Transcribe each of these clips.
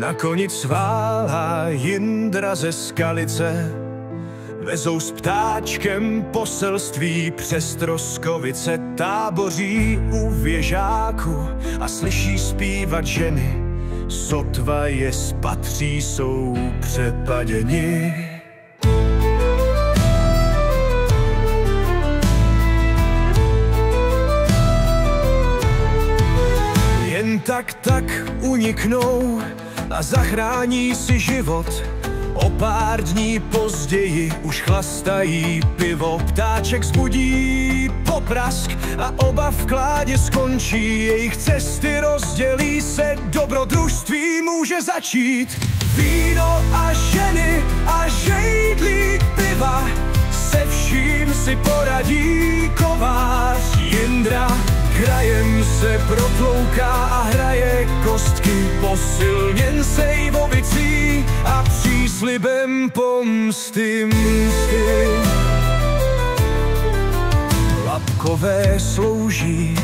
Na koni cválá Jindra ze Skalice, vezou s ptáčkem poselství přes Troskovice. Táboří u věžáku a slyší zpívat ženy, sotva je spatří, jsou přepaděni. Jen tak uniknou a zachrání si život. O pár dní později už chlastají pivo. Ptáček zbudí poprask a oba v kládě skončí. Jejich cesty rozdělí se, dobrodružství může začít. Víno a ženy a žejdlík piva, se vším si poradí kovář Jindra. Krajem se protlouká a hraje kostky, posilněn sejvovicí a příslibem pomsty. Lapkové slouží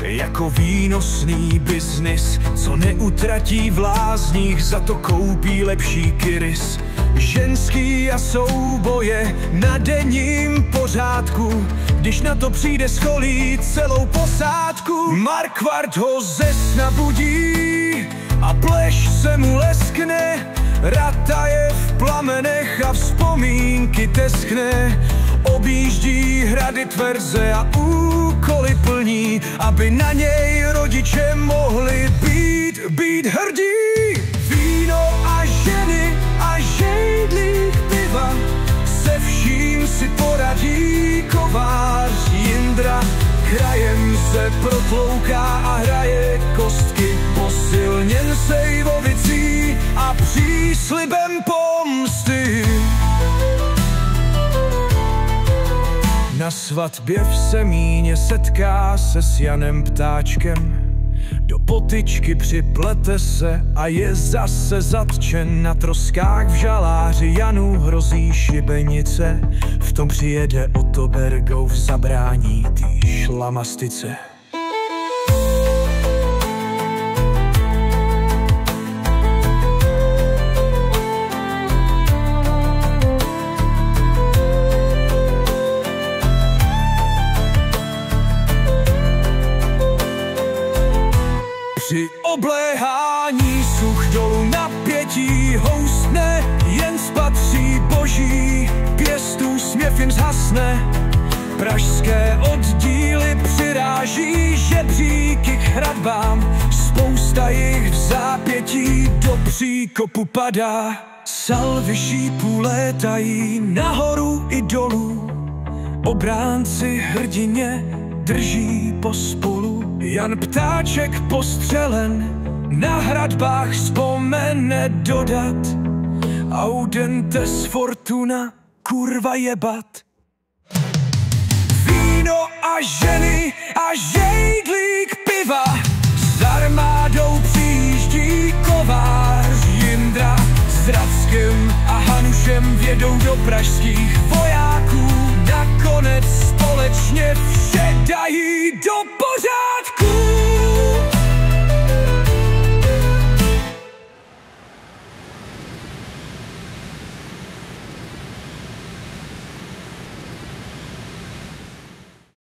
jako výnosný biznis, co neutratí v lázních, za to koupí lepší kyrys. Ženský a souboje na denním pořádku, když na to přijde, scholí celou posádku. Markvart ho ze sna budí a pleš se mu leskne, rata je v plamenech a vzpomínky teskne. Objíždí hrady tvrze a úkoly plní, aby na něj rodiče mohli být hrdí. Víno a ženy a žejdlík piva, se vším si poradí kovář Jindra. Krajem se protlouká a hraje kostky, posilněn sejvovicí a příslibem pomsty. Na svatbě v Semíně setká se s Janem Ptáčkem, do potyčky připlete se a je zase zatčen. Na troskách v žaláři Janu hrozí šibenice, v tom přijede Otto Bergov, zabrání tý šlamastice. Při obléhání such dolů napětí houstne, jen spatří boží pěstů směv jim zhasne. Pražské oddíly přiráží žebříky k hradbám, spousta jich v zápětí do příkopu padá. Salvy šípů létají nahoru i dolů, obránci hrdině drží pospolu. Jan Ptáček postřelen na hradbách vzpomene dodat: Audentes fortuna, kurva jebat. Víno a ženy a žejdlík piva, s armádou přijíždí kovář Jindra. S Rackem a Hanušem vědou do pražských vojáků, nakonec společně vše dají do